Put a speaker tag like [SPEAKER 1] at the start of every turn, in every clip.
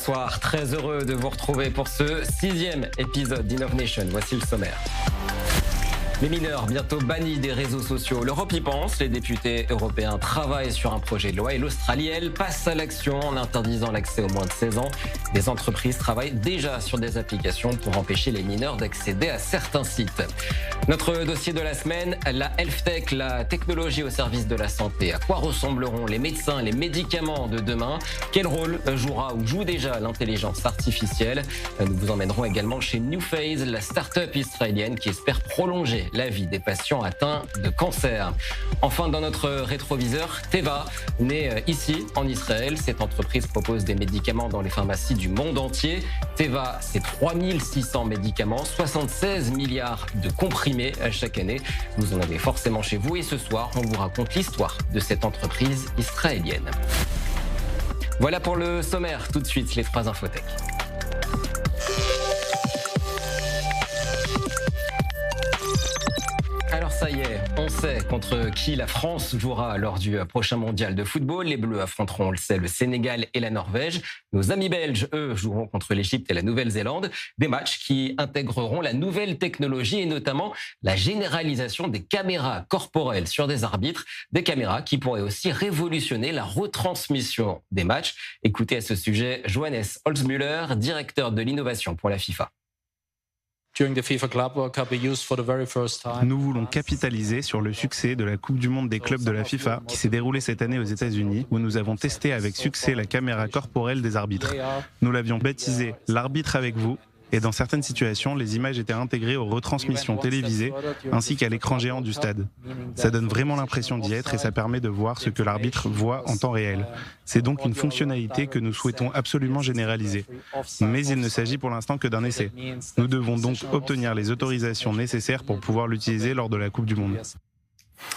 [SPEAKER 1] Bonsoir, très heureux de vous retrouver pour ce 6e épisode d'Innovation. Voici le sommaire. Les mineurs bientôt bannis des réseaux sociaux. L'Europe y pense, les députés européens travaillent sur un projet de loi et l'Australie, elle, passe à l'action en interdisant l'accès aux moins de 16 ans. Des entreprises travaillent déjà sur des applications pour empêcher les mineurs d'accéder à certains sites. Notre dossier de la semaine, la health tech, la technologie au service de la santé. À quoi ressembleront les médecins, les médicaments de demain? Quel rôle jouera ou joue déjà l'intelligence artificielle? Nous vous emmènerons également chez NewPhase, la start-up israélienne qui espère prolonger la vie des patients atteints de cancer. Enfin, dans notre rétroviseur, Teva, né ici en Israël. Cette entreprise propose des médicaments dans les pharmacies du monde entier. Teva, c'est 3600 médicaments, 76 milliards de comprimés chaque année. Vous en avez forcément chez vous et ce soir, on vous raconte l'histoire de cette entreprise israélienne. Voilà pour le sommaire. Tout de suite, les 3 infotech. Alors ça y est, on sait contre qui la France jouera lors du prochain mondial de football. Les Bleus affronteront, on le sait, le Sénégal et la Norvège. Nos amis belges, eux, joueront contre l'Égypte et la Nouvelle-Zélande. Des matchs qui intégreront la nouvelle technologie et notamment la généralisation des caméras corporelles sur des arbitres. Des caméras qui pourraient aussi révolutionner la retransmission des matchs. Écoutez à ce sujet Johannes Holzmüller, directeur de l'innovation pour la FIFA.
[SPEAKER 2] Nous voulons capitaliser sur le succès de la Coupe du Monde des clubs de la FIFA qui s'est déroulée cette année aux États-Unis où nous avons testé avec succès la caméra corporelle des arbitres. Nous l'avions baptisé « l'arbitre avec vous ». Et dans certaines situations, les images étaient intégrées aux retransmissions télévisées ainsi qu'à l'écran géant du stade. Ça donne vraiment l'impression d'y être et ça permet de voir ce que l'arbitre voit en temps réel. C'est donc une fonctionnalité que nous souhaitons absolument généraliser. Mais il ne s'agit pour l'instant que d'un essai. Nous devons donc obtenir les autorisations nécessaires pour pouvoir l'utiliser lors de la Coupe du Monde.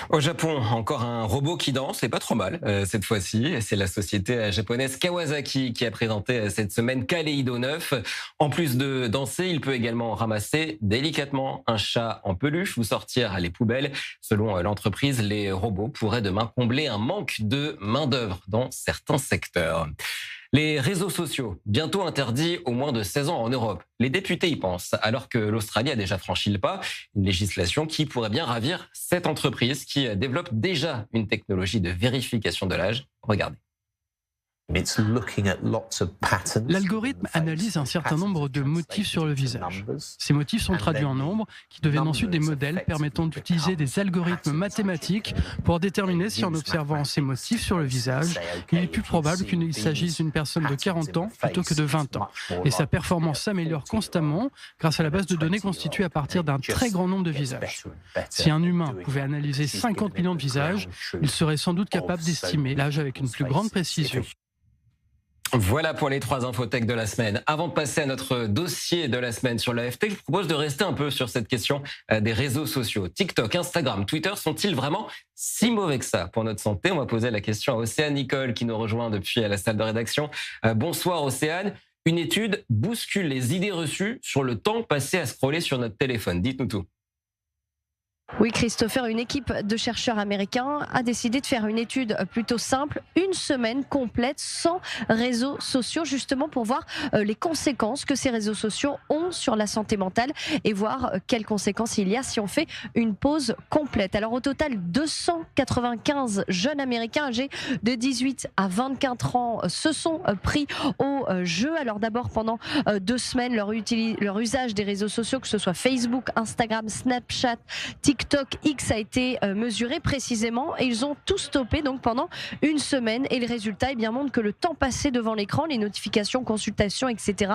[SPEAKER 1] Au Japon, encore un robot qui danse, et pas trop mal cette fois-ci. C'est la société japonaise Kawasaki qui a présenté cette semaine Kaleido 9. En plus de danser, il peut également ramasser délicatement un chat en peluche ou sortir les poubelles. Selon l'entreprise, les robots pourraient demain combler un manque de main-d'œuvre dans certains secteurs. Les réseaux sociaux, bientôt interdits aux moins de 16 ans en Europe. Les députés y pensent, alors que l'Australie a déjà franchi le pas. Une législation qui pourrait bien ravir cette entreprise qui développe déjà une technologie de vérification de l'âge. Regardez.
[SPEAKER 3] L'algorithme analyse un certain nombre de motifs sur le visage. Ces motifs sont traduits en nombres qui deviennent ensuite des modèles permettant d'utiliser des algorithmes mathématiques pour déterminer si en observant ces motifs sur le visage, il est plus probable qu'il s'agisse d'une personne de 40 ans plutôt que de 20 ans. Et sa performance s'améliore constamment grâce à la base de données constituée à partir d'un très grand nombre de visages. Si un humain pouvait analyser 50 millions de visages, il serait sans doute capable d'estimer l'âge avec une plus grande précision.
[SPEAKER 1] Voilà pour les 3 infotech de la semaine. Avant de passer à notre dossier de la semaine sur la FT, je vous propose de rester un peu sur cette question des réseaux sociaux. TikTok, Instagram, Twitter sont-ils vraiment si mauvais que ça pour notre santé? On va poser la question à Océane Nicole qui nous rejoint depuis la salle de rédaction. Bonsoir Océane. Une étude bouscule les idées reçues sur le temps passé à scroller sur notre téléphone. Dites-nous tout.
[SPEAKER 4] Oui, Christopher, une équipe de chercheurs américains a décidé de faire une étude plutôt simple, une semaine complète sans réseaux sociaux, justement pour voir les conséquences que ces réseaux sociaux ont sur la santé mentale et voir quelles conséquences il y a si on fait une pause complète. Alors au total, 295 jeunes américains âgés de 18 à 24 ans se sont pris au jeu. Alors d'abord, pendant 2 semaines, leur usage des réseaux sociaux, que ce soit Facebook, Instagram, Snapchat, TikTok, X a été mesuré précisément et ils ont tout stoppé donc pendant une semaine et le résultat montre que le temps passé devant l'écran, les notifications, consultations, etc.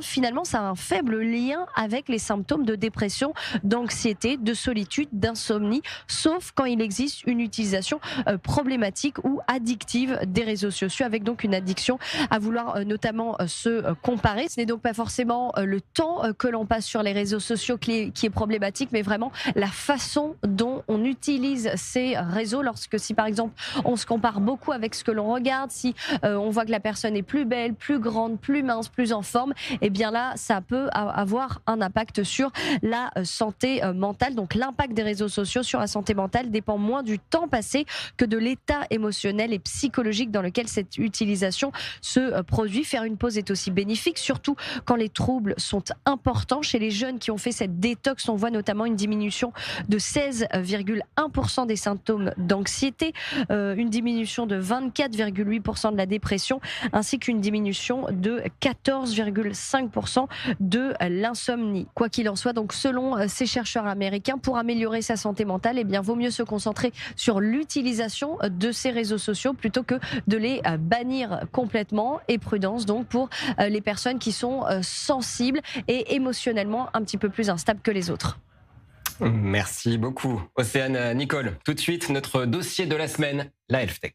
[SPEAKER 4] Finalement ça a un faible lien avec les symptômes de dépression, d'anxiété, de solitude, d'insomnie, sauf quand il existe une utilisation problématique ou addictive des réseaux sociaux avec donc une addiction à vouloir notamment se comparer. Ce n'est donc pas forcément le temps que l'on passe sur les réseaux sociaux qui est problématique, mais vraiment la façon dont on utilise ces réseaux. Si par exemple on se compare beaucoup avec ce que l'on regarde, si on voit que la personne est plus belle, plus grande, plus mince, plus en forme, eh bien là ça peut avoir un impact sur la santé mentale. Donc l'impact des réseaux sociaux sur la santé mentale dépend moins du temps passé que de l'état émotionnel et psychologique dans lequel cette utilisation se produit. Faire une pause est aussi bénéfique, surtout quand les troubles sont importants. Chez les jeunes qui ont fait cette détox, on voit notamment une diminution de 16,1% des symptômes d'anxiété, une diminution de 24,8% de la dépression, ainsi qu'une diminution de 14,5% de l'insomnie. Quoi qu'il en soit, donc selon ces chercheurs américains, pour améliorer sa santé mentale, eh bien, vaut mieux se concentrer sur l'utilisation de ces réseaux sociaux plutôt que de les bannir complètement. Et prudence donc pour les personnes qui sont sensibles et émotionnellement un petit peu plus instables que les autres.
[SPEAKER 1] Merci beaucoup, Océane Nicole. Tout de suite, notre dossier de la semaine, la Health Tech.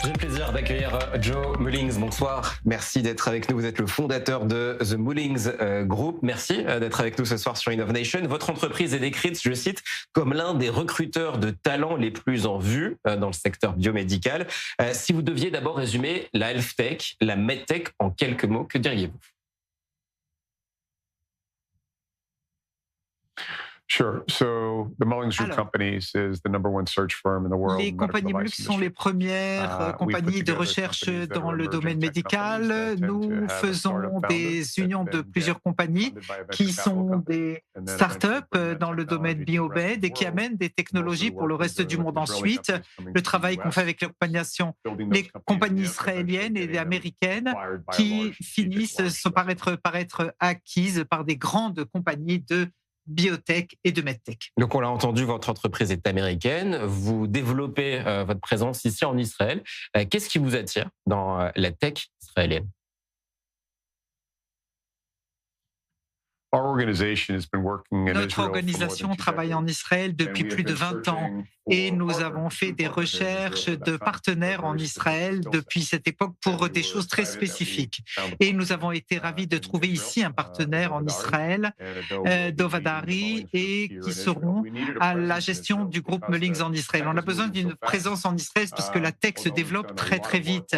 [SPEAKER 1] J'ai le plaisir d'accueillir Joe Mullings. Bonsoir, merci d'être avec nous. Vous êtes le fondateur de The Mullings Group. Merci d'être avec nous ce soir sur InnovNation. Votre entreprise est décrite, je cite, comme l'un des recruteurs de talents les plus en vue dans le secteur biomédical. Si vous deviez d'abord résumer la Health Tech, la MedTech en quelques mots, que diriez-vous ?
[SPEAKER 5] Sure. So the Mullings Group Companies is the number one search firm in the world.
[SPEAKER 6] Les compagnies Mullings sont les premières compagnies de recherche dans le domaine médical. Nous faisons des unions de plusieurs compagnies qui sont des startups dans le domaine biomed et qui amènent des technologies pour le reste du monde ensuite. Le travail qu'on fait avec les compagnies israéliennes et américaines qui finissent par être acquises par des grandes compagnies de biotech et de medtech.
[SPEAKER 1] Donc on l'a entendu, votre entreprise est américaine, vous développez votre présence ici en Israël. Qu'est-ce qui vous attire dans la tech israélienne ?
[SPEAKER 6] Notre organisation travaille en Israël depuis plus de 20 ans et nous avons fait des recherches de partenaires en Israël depuis cette époque pour des choses très spécifiques. Et nous avons été ravis de trouver ici un partenaire en Israël, Dov Adari, et qui seront à la gestion du groupe Mullings en Israël. On a besoin d'une présence en Israël parce que la tech se développe très très vite.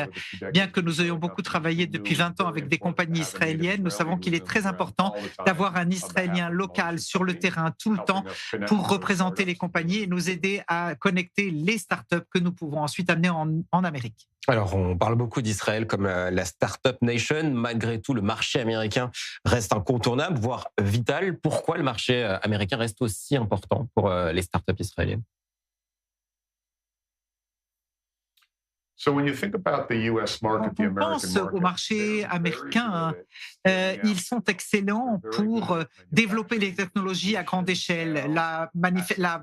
[SPEAKER 6] Bien que nous ayons beaucoup travaillé depuis 20 ans avec des compagnies israéliennes, nous savons qu'il est très important d'avoir un Israélien local sur le terrain tout le temps pour représenter les compagnies et nous aider à connecter les startups que nous pouvons ensuite amener en Amérique.
[SPEAKER 1] Alors, on parle beaucoup d'Israël comme la Startup Nation. Malgré tout, le marché américain reste incontournable, voire vital. Pourquoi le marché américain reste aussi important pour les startups israéliennes ?
[SPEAKER 6] Quand on pense au marché américain, ils sont excellents pour développer les technologies à grande échelle, la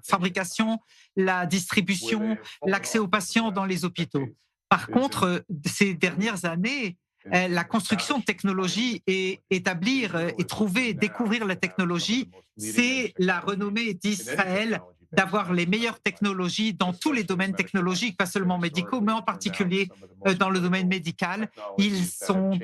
[SPEAKER 6] fabrication, la distribution, l'accès aux patients dans les hôpitaux. Par contre, ces dernières années, la construction de technologies et établir et trouver, découvrir la technologie, c'est la renommée d'Israël d'avoir les meilleures technologies dans tous les domaines technologiques, pas seulement médicaux, mais en particulier dans le domaine médical. Ils sont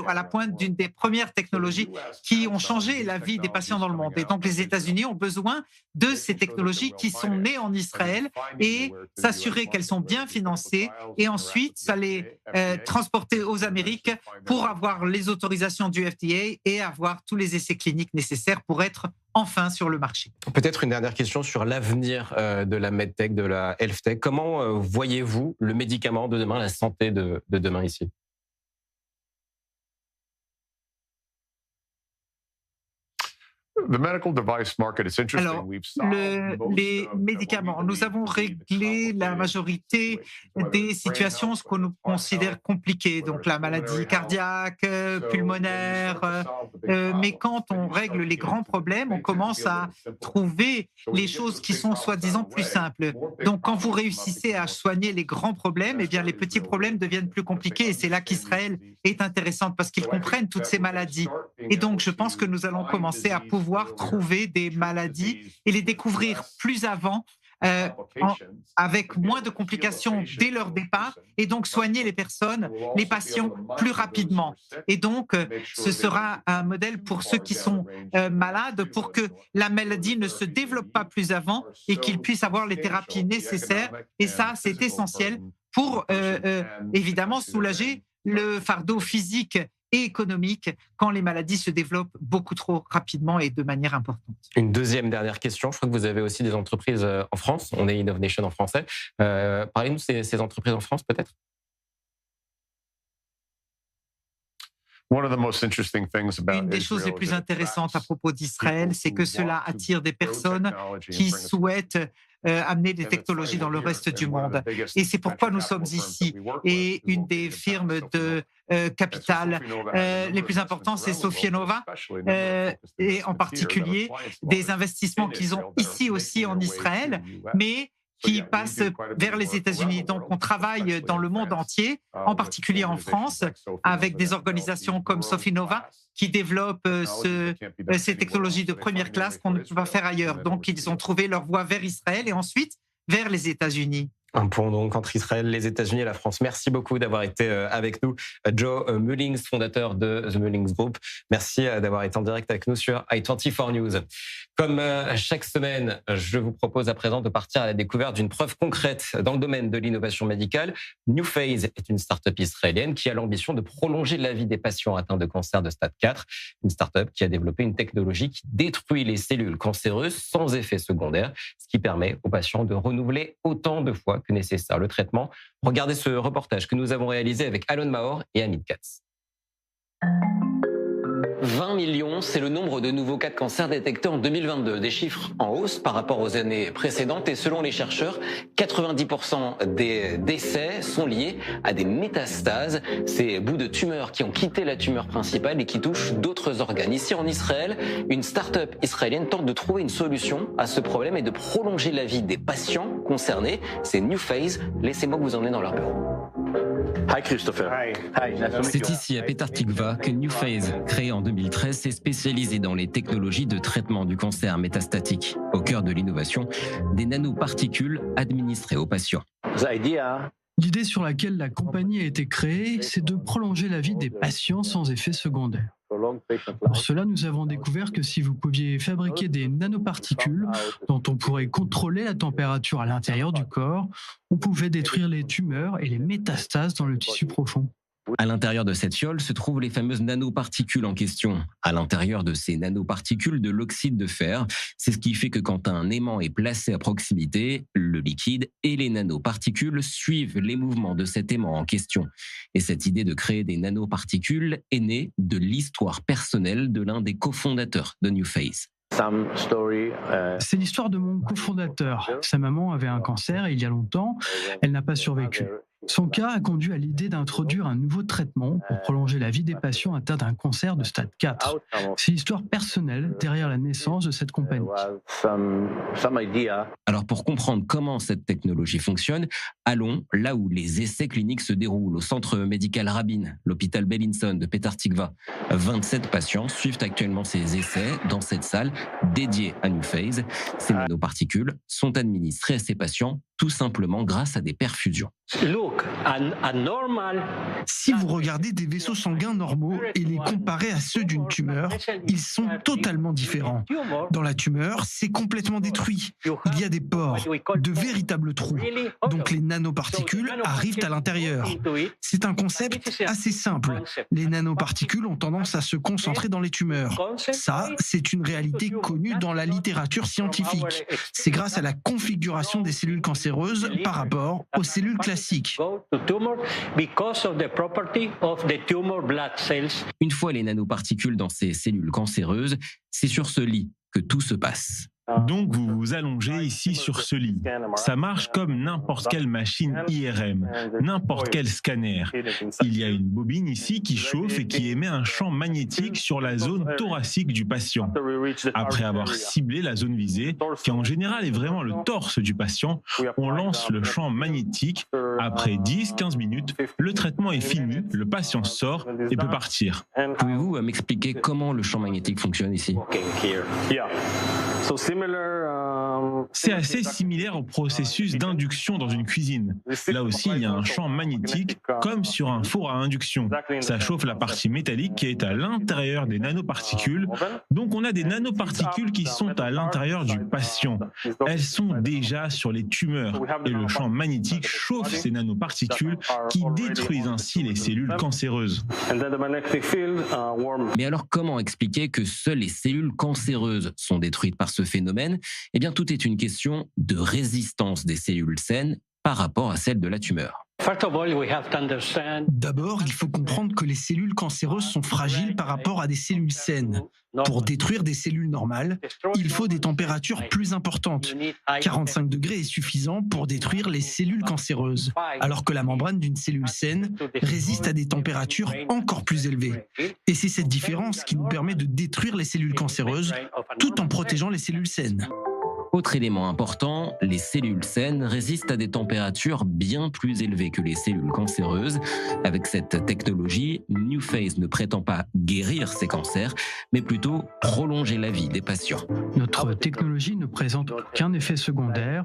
[SPEAKER 6] à la pointe d'une des premières technologies qui ont changé la vie des patients dans le monde. Et donc, les États-Unis ont besoin de ces technologies qui sont nées en Israël et s'assurer qu'elles sont bien financées et ensuite, ça les transporter aux Amériques pour avoir les autorisations du FDA et avoir tous les essais cliniques nécessaires pour être enfin sur le marché.
[SPEAKER 1] Peut-être une dernière question sur l'avenir de la MedTech, de la HealthTech. Comment voyez-vous le médicament de demain, la santé de demain ici ?
[SPEAKER 6] Alors, les médicaments, nous avons réglé la majorité des situations, ce que nous considère compliquées, donc la maladie cardiaque, pulmonaire, mais quand on règle les grands problèmes, on commence à trouver les choses qui sont soi-disant plus simples. Donc, quand vous réussissez à soigner les grands problèmes, eh bien, les petits problèmes deviennent plus compliqués et c'est là qu'Israël est intéressante parce qu'ils comprennent toutes ces maladies. Et donc, je pense que nous allons commencer à pouvoir trouver des maladies et les découvrir plus avant avec moins de complications dès leur départ et donc soigner les personnes, les patients plus rapidement. Et donc, ce sera un modèle pour ceux qui sont malades pour que la maladie ne se développe pas plus avant et qu'ils puissent avoir les thérapies nécessaires. Et ça, c'est essentiel pour évidemment soulager le fardeau physique et économique quand les maladies se développent beaucoup trop rapidement et de manière importante.
[SPEAKER 1] Une deuxième dernière question. Je crois que vous avez aussi des entreprises en France. On est Innovation en français. Parlez-nous de ces entreprises en France, peut-être.
[SPEAKER 6] Une des choses les plus intéressantes à propos d'Israël, c'est que cela attire des personnes qui souhaitent amener des technologies dans le reste du monde. Et c'est pourquoi nous sommes ici. Et une des firmes de capital les plus importantes, c'est Sofianova, et en particulier des investissements qu'ils ont ici aussi en Israël, mais qui passent vers les États-Unis. Donc, on travaille dans le monde entier, en particulier en France, avec des organisations comme Sofianova qui développent ces technologies de première classe qu'on ne peut pas faire ailleurs. Donc, ils ont trouvé leur voie vers Israël et ensuite vers les États-Unis.
[SPEAKER 1] Un pont donc entre Israël, les États-Unis et la France. Merci beaucoup d'avoir été avec nous. Joe Mullings, fondateur de The Mullings Group. Merci d'avoir été en direct avec nous sur i24 News. Comme chaque semaine, je vous propose à présent de partir à la découverte d'une preuve concrète dans le domaine de l'innovation médicale. NewPhase est une start-up israélienne qui a l'ambition de prolonger la vie des patients atteints de cancer de stade 4. Une start-up qui a développé une technologie qui détruit les cellules cancéreuses sans effet secondaire, ce qui permet aux patients de renouveler autant de fois que nécessaire le traitement. Regardez ce reportage que nous avons réalisé avec Alon Maor et Amit Katz. 20 millions, c'est le nombre de nouveaux cas de cancer détectés en 2022. Des chiffres en hausse par rapport aux années précédentes et selon les chercheurs, 90% des décès sont liés à des métastases, ces bouts de tumeurs qui ont quitté la tumeur principale et qui touchent d'autres organes. Ici en Israël, une start-up israélienne tente de trouver une solution à ce problème et de prolonger la vie des patients concernés. C'est NewPhase. Laissez-moi vous emmener dans leur bureau.
[SPEAKER 7] Hi Christopher.
[SPEAKER 1] C'est ici à Petah Tikva que NewPhase, créé en 2013, s'est spécialisé dans les technologies de traitement du cancer métastatique. Au cœur de l'innovation, des nanoparticules administrées aux patients.
[SPEAKER 3] L'idée sur laquelle la compagnie a été créée, c'est de prolonger la vie des patients sans effet secondaire. Pour cela, nous avons découvert que si vous pouviez fabriquer des nanoparticules dont on pourrait contrôler la température à l'intérieur du corps, on pouvait détruire les tumeurs et les métastases dans le tissu profond.
[SPEAKER 1] À l'intérieur de cette fiole se trouvent les fameuses nanoparticules en question. À l'intérieur de ces nanoparticules, de l'oxyde de fer. C'est ce qui fait que quand un aimant est placé à proximité, le liquide et les nanoparticules suivent les mouvements de cet aimant en question. Et cette idée de créer des nanoparticules est née de l'histoire personnelle de l'un des cofondateurs de NewPhase.
[SPEAKER 3] C'est l'histoire de mon cofondateur. Sa maman avait un cancer il y a longtemps. Elle n'a pas survécu. Son cas a conduit à l'idée d'introduire un nouveau traitement pour prolonger la vie des patients atteints d'un cancer de stade 4. C'est l'histoire personnelle derrière la naissance de cette compagnie.
[SPEAKER 1] Alors pour comprendre comment cette technologie fonctionne, allons là où les essais cliniques se déroulent, au centre médical Rabin, l'hôpital Bellinson de Petah Tikva. 27 patients suivent actuellement ces essais dans cette salle dédiée à NewPhase. Ces nanoparticules sont administrées à ces patients tout simplement grâce à des perfusions.
[SPEAKER 8] Si vous regardez des vaisseaux sanguins normaux et les comparez à ceux d'une tumeur, ils sont totalement différents. Dans la tumeur, c'est complètement détruit. Il y a des pores, de véritables trous. Donc les nanoparticules arrivent à l'intérieur. C'est un concept assez simple. Les nanoparticules ont tendance à se concentrer dans les tumeurs. Ça, c'est une réalité connue dans la littérature scientifique. C'est grâce à la configuration des cellules cancéreuses par rapport aux cellules classiques.
[SPEAKER 1] Une fois les nanoparticules dans ces cellules cancéreuses, c'est sur ce lit que tout se passe.
[SPEAKER 9] Donc vous vous allongez ici sur ce lit. Ça marche comme n'importe quelle machine IRM, n'importe quel scanner. Il y a une bobine ici qui chauffe et qui émet un champ magnétique sur la zone thoracique du patient. Après avoir ciblé la zone visée, qui en général est vraiment le torse du patient, on lance le champ magnétique. Après 10-15 minutes, le traitement est fini, le patient sort et peut partir.
[SPEAKER 1] Pouvez-vous m'expliquer comment le champ magnétique fonctionne ici ?
[SPEAKER 9] C'est assez similaire au processus d'induction dans une cuisine. Là aussi, il y a un champ magnétique, comme sur un four à induction. Ça chauffe la partie métallique qui est à l'intérieur des nanoparticules. Donc on a des nanoparticules qui sont à l'intérieur du patient. Elles sont déjà sur les tumeurs. Et le champ magnétique chauffe ces nanoparticules qui détruisent ainsi les cellules cancéreuses.
[SPEAKER 1] Mais alors comment expliquer que seules les cellules cancéreuses sont détruites par ce phénomène? Eh bien, tout est une question de résistance des cellules saines par rapport à celle de la tumeur.
[SPEAKER 8] D'abord, il faut comprendre que les cellules cancéreuses sont fragiles par rapport à des cellules saines. Pour détruire des cellules normales, il faut des températures plus importantes. 45 degrés est suffisant pour détruire les cellules cancéreuses, alors que la membrane d'une cellule saine résiste à des températures encore plus élevées. Et c'est cette différence qui nous permet de détruire les cellules cancéreuses tout en protégeant les cellules saines.
[SPEAKER 1] Autre élément important, les cellules saines résistent à des températures bien plus élevées que les cellules cancéreuses. Avec cette technologie, NewPhase ne prétend pas guérir ces cancers, mais plutôt prolonger la vie des patients.
[SPEAKER 3] Notre technologie ne présente aucun effet secondaire,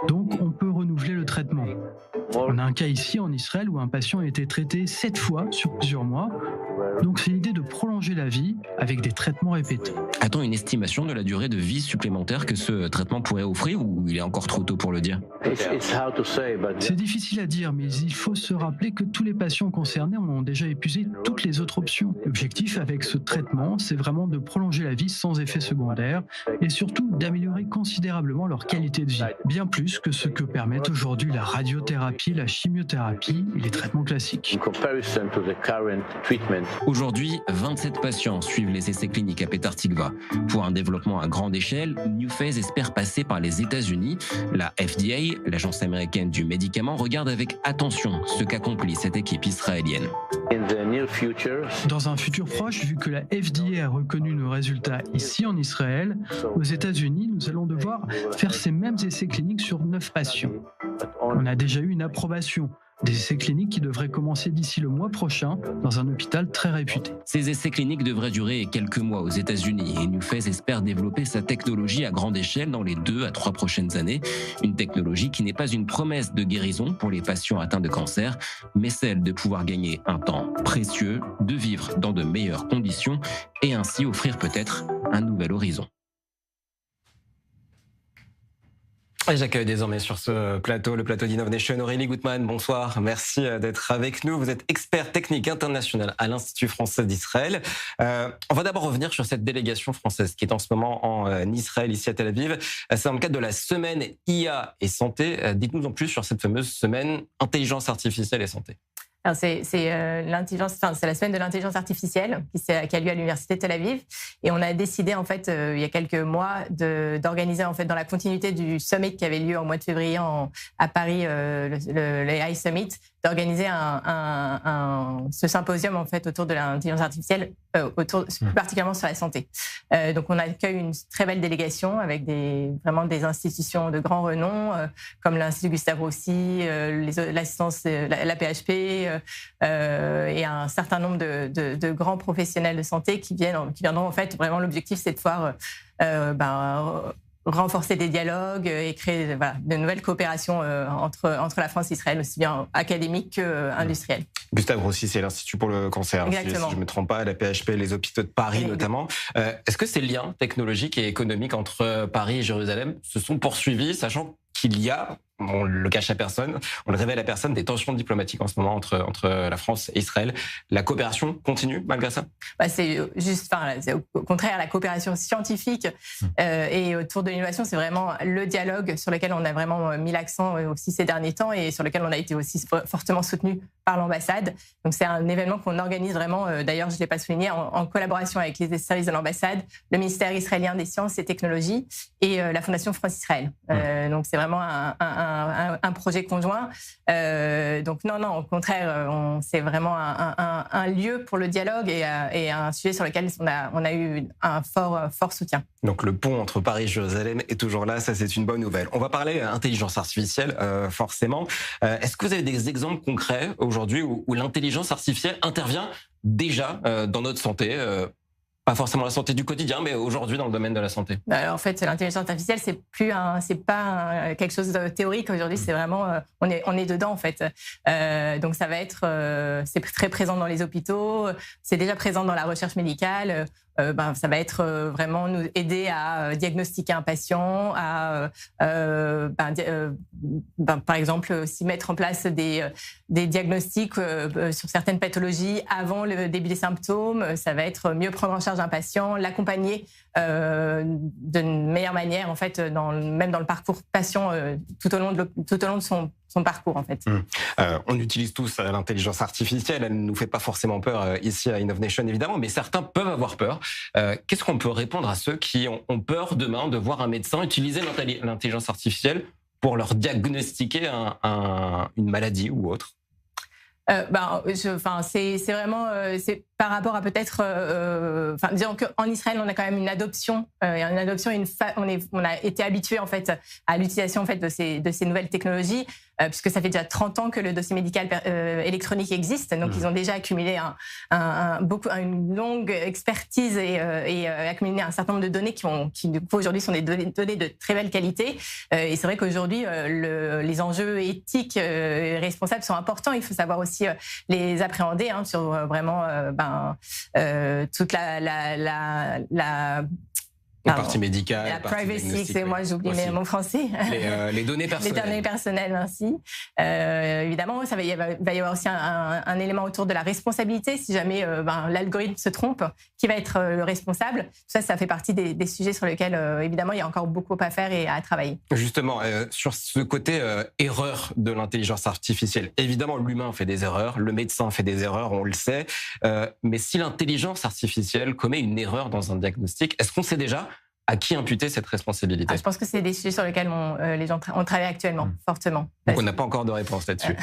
[SPEAKER 3] donc on peut renouveler le traitement. On a un cas ici en Israël où un patient a été traité 7 fois sur plusieurs mois. Donc c'est l'idée de prolonger la vie avec des traitements répétés.
[SPEAKER 1] A-t-on une estimation de la durée de vie supplémentaire que ce traitement pourrait offrir ou il est encore trop tôt pour le dire?
[SPEAKER 3] C'est difficile à dire, mais il faut se rappeler que tous les patients concernés ont déjà épuisé toutes les autres options. L'objectif avec ce traitement, c'est vraiment de prolonger la vie sans effet secondaire et surtout d'améliorer considérablement leur qualité de vie. Bien plus que ce que permettent aujourd'hui la radiothérapie, la chimiothérapie et les traitements classiques.
[SPEAKER 1] Aujourd'hui, 27 patients suivent les essais cliniques à Petah Tikva. Pour un développement à grande échelle, NewPhase espère passer par les États-Unis. La FDA, l'agence américaine du médicament, regarde avec attention ce qu'accomplit cette équipe israélienne.
[SPEAKER 3] Dans un futur proche, vu que la FDA a reconnu nos résultats ici en Israël, aux États-Unis, nous allons devoir faire ces mêmes essais cliniques sur 9 patients. On a déjà eu une approbation. Des essais cliniques qui devraient commencer d'ici le mois prochain dans un hôpital très réputé.
[SPEAKER 1] Ces essais cliniques devraient durer quelques mois aux États-Unis et NewPhase espère développer sa technologie à grande échelle dans les 2 à 3 prochaines années. Une technologie qui n'est pas une promesse de guérison pour les patients atteints de cancer, mais celle de pouvoir gagner un temps précieux, de vivre dans de meilleures conditions et ainsi offrir peut-être un nouvel horizon. Et j'accueille désormais sur ce plateau, le plateau d'Innovation, Aurélie Gutmann. Bonsoir, merci d'être avec nous. Vous êtes expert technique international à l'Institut français d'Israël. On va d'abord revenir sur cette délégation française qui est en ce moment en Israël, ici à Tel Aviv. C'est dans le cadre de la semaine IA et santé. Dites-nous en plus sur cette fameuse semaine intelligence artificielle et santé.
[SPEAKER 10] Alors c'est la semaine de l'intelligence artificielle qui a lieu à l'université de Tel Aviv, et on a décidé en fait il y a quelques mois d'organiser en fait dans la continuité du summit qui avait lieu au mois de février à Paris, le AI Summit, d'organiser ce symposium en fait autour de l'intelligence artificielle, plus particulièrement sur la santé. Donc on accueille une très belle délégation avec vraiment des institutions de grand renom comme l'Institut Gustave Roussy, l'assistance, la PHP. Et un certain nombre de grands professionnels de santé qui viendront en fait. Vraiment, l'objectif, c'est de pouvoir renforcer des dialogues et créer de nouvelles coopérations entre la France et Israël, aussi bien académiques qu'industrielles.
[SPEAKER 1] Gustave Roussy, c'est l'Institut pour le cancer, si je ne me trompe pas, la PHP, les hôpitaux de Paris notamment. Est-ce que ces liens technologiques et économiques entre Paris et Jérusalem se sont poursuivis, sachant qu'il y a, on le cache à personne, on le révèle à personne, des tensions diplomatiques en ce moment entre la France et Israël. La coopération continue malgré ça?
[SPEAKER 10] C'est au contraire, la coopération scientifique et autour de l'innovation, c'est vraiment le dialogue sur lequel on a vraiment mis l'accent aussi ces derniers temps et sur lequel on a été aussi fortement soutenu par l'ambassade. Donc c'est un événement qu'on organise vraiment, d'ailleurs je ne l'ai pas souligné, en collaboration avec les services de l'ambassade, le ministère israélien des sciences et technologies et la Fondation France-Israël. Donc c'est vraiment un projet conjoint. Donc non, au contraire, c'est vraiment un lieu pour le dialogue et un sujet sur lequel on a eu un fort soutien.
[SPEAKER 1] Donc le pont entre Paris et Jérusalem est toujours là, ça c'est une bonne nouvelle. On va parler intelligence artificielle, forcément. Est-ce que vous avez des exemples concrets aujourd'hui où l'intelligence artificielle intervient déjà dans notre santé Pas forcément la santé du quotidien, mais aujourd'hui dans le domaine de la santé.
[SPEAKER 10] En fait, l'intelligence artificielle, c'est pas quelque chose de théorique aujourd'hui. C'est vraiment, on est dedans en fait. Donc ça va être, c'est très présent dans les hôpitaux, c'est déjà présent dans la recherche médicale. Ça va être vraiment nous aider à diagnostiquer un patient, à par exemple aussi mettre en place des diagnostics sur certaines pathologies avant le début des symptômes. Ça va être mieux prendre en charge un patient, l'accompagner d'une meilleure manière en fait, même dans le parcours patient tout au long de son parcours en fait.
[SPEAKER 1] On utilise tous l'intelligence artificielle, elle ne nous fait pas forcément peur ici à InnovNation évidemment, mais certains peuvent avoir peur. Qu'est-ce qu'on peut répondre à ceux qui ont peur demain de voir un médecin utiliser l'intelligence artificielle pour leur diagnostiquer une maladie ou autre? C'est vraiment c'est par rapport à peut-être disons qu'en Israël on a quand même une adoption on a été habitué en fait à l'utilisation en fait de ces nouvelles technologies puisque ça fait déjà 30 ans que le dossier médical électronique existe, donc ils ont déjà accumulé une longue expertise et accumulé un certain nombre de données qui du coup aujourd'hui sont des données de très belle qualité, et c'est vrai qu'aujourd'hui les enjeux éthiques et responsables sont importants. Il faut savoir aussi les appréhender sur vraiment toute la partie médicale,
[SPEAKER 10] la privacy, c'est moi j'oublie mon français.
[SPEAKER 1] Les données personnelles.
[SPEAKER 10] Les données personnelles ainsi. Évidemment, il va y avoir aussi un élément autour de la responsabilité. Si jamais l'algorithme se trompe, qui va être le responsable? Ça fait partie des sujets sur lesquels évidemment il y a encore beaucoup à faire et à travailler.
[SPEAKER 1] Justement, sur ce côté erreur de l'intelligence artificielle, évidemment l'humain fait des erreurs, le médecin fait des erreurs, on le sait. Mais si l'intelligence artificielle commet une erreur dans un diagnostic, est-ce qu'on sait déjà à qui imputer cette responsabilité?
[SPEAKER 10] Je pense que c'est des sujets sur lesquels les gens travaillent actuellement, fortement.
[SPEAKER 1] Donc on n'a pas encore de réponse là-dessus.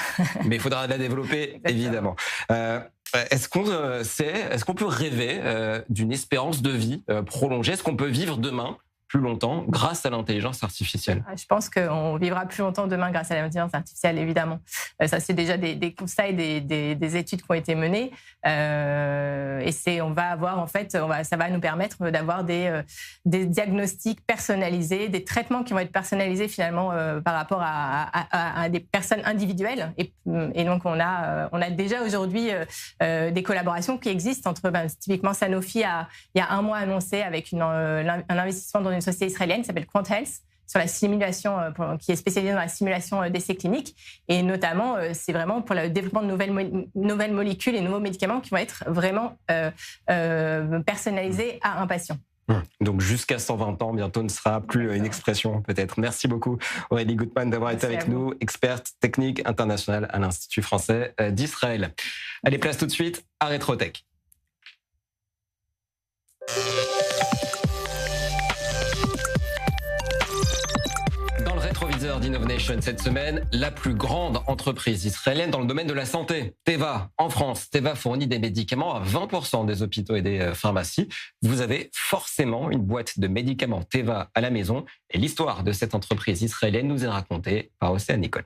[SPEAKER 1] Mais il faudra la développer, évidemment. Est-ce qu'on peut rêver d'une espérance de vie prolongée? Est-ce qu'on peut vivre demain plus longtemps grâce à l'intelligence artificielle?
[SPEAKER 10] Je pense qu'on vivra plus longtemps demain grâce à l'intelligence artificielle, évidemment. Ça, c'est déjà des constats et des études qui ont été menées. Et on va avoir, en fait, ça va nous permettre d'avoir des diagnostics personnalisés, des traitements qui vont être personnalisés finalement par rapport à des personnes individuelles. Et donc, on a déjà aujourd'hui des collaborations qui existent entre, typiquement, Sanofi il y a un mois annoncé avec un investissement dans une société israélienne qui s'appelle Quant Health, sur la simulation, qui est spécialisée dans la simulation d'essais cliniques. Et notamment, c'est vraiment pour le développement de nouvelles molécules et nouveaux médicaments qui vont être vraiment personnalisés à un patient.
[SPEAKER 1] Donc jusqu'à 120 ans, bientôt ne sera plus une expression peut-être. Merci beaucoup Aurélie Gutmann d'avoir été avec nous, experte technique internationale à l'Institut français d'Israël. Allez, place tout de suite à Rétrotech. Rétroviseur d'InnovNation cette semaine, la plus grande entreprise israélienne dans le domaine de la santé, Teva. En France, Teva fournit des médicaments à 20% des hôpitaux et des pharmacies. Vous avez forcément une boîte de médicaments Teva à la maison. Et l'histoire de cette entreprise israélienne nous est racontée par Océane Nicole.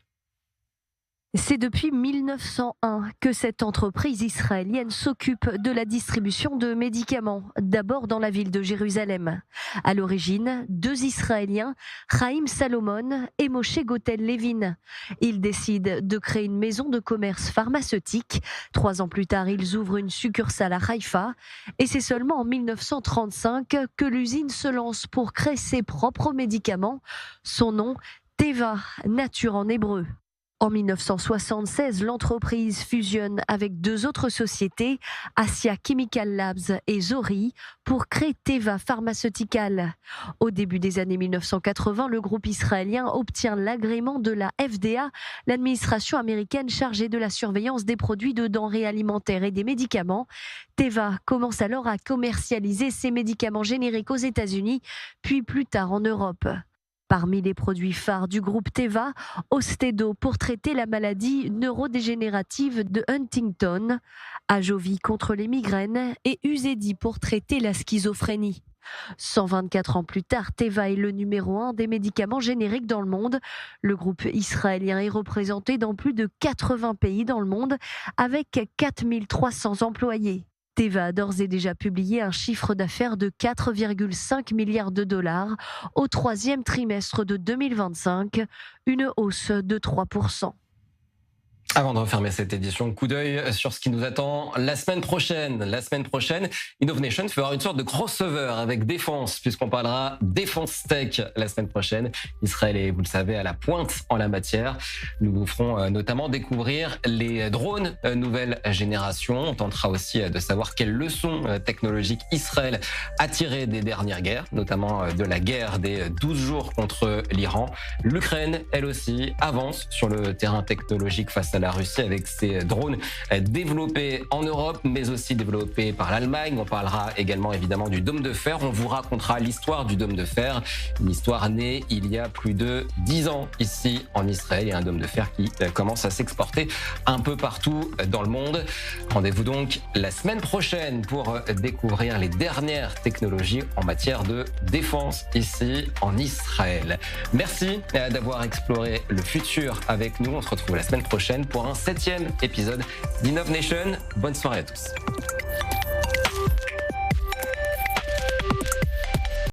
[SPEAKER 4] C'est depuis 1901 que cette entreprise israélienne s'occupe de la distribution de médicaments, d'abord dans la ville de Jérusalem. À l'origine, 2 Israéliens, Chaim Salomon et Moshe Gotel-Levin. Ils décident de créer une maison de commerce pharmaceutique. 3 ans plus tard, ils ouvrent une succursale à Haïfa. Et c'est seulement en 1935 que l'usine se lance pour créer ses propres médicaments. Son nom, Teva, nature en hébreu. En 1976, l'entreprise fusionne avec 2 autres sociétés, Asia Chemical Labs et Zori, pour créer Teva Pharmaceutical. Au début des années 1980, le groupe israélien obtient l'agrément de la FDA, l'administration américaine chargée de la surveillance des produits de denrées alimentaires et des médicaments. Teva commence alors à commercialiser ses médicaments génériques aux États-Unis, puis plus tard en Europe. Parmi les produits phares du groupe Teva, Austedo pour traiter la maladie neurodégénérative de Huntington, Ajovi contre les migraines et Uzedy pour traiter la schizophrénie. 124 ans plus tard, Teva est le numéro 1 des médicaments génériques dans le monde. Le groupe israélien est représenté dans plus de 80 pays dans le monde avec 4300 employés. Teva a d'ores et déjà publié un chiffre d'affaires de 4,5 milliards de dollars au troisième trimestre de 2025, une hausse de 3%.
[SPEAKER 1] Avant de refermer cette édition, coup d'œil sur ce qui nous attend la semaine prochaine. La semaine prochaine, Innovation fera une sorte de crossover avec Défense, puisqu'on parlera Défense Tech la semaine prochaine. Israël est, vous le savez, à la pointe en la matière. Nous vous ferons notamment découvrir les drones nouvelle génération. On tentera aussi de savoir quelles leçons technologiques Israël a tirées des dernières guerres, notamment de la guerre des 12 jours contre l'Iran. L'Ukraine, elle aussi, avance sur le terrain technologique face à la Russie avec ses drones développés en Europe, mais aussi développés par l'Allemagne. On parlera également évidemment du dôme de fer. On vous racontera l'histoire du dôme de fer, une histoire née il y a plus de 10 ans ici en Israël. Il y a un dôme de fer qui commence à s'exporter un peu partout dans le monde. Rendez-vous donc la semaine prochaine pour découvrir les dernières technologies en matière de défense ici en Israël. Merci d'avoir exploré le futur avec nous. On se retrouve la semaine prochaine pour un 7e épisode d'Innovation. Bonne soirée à tous.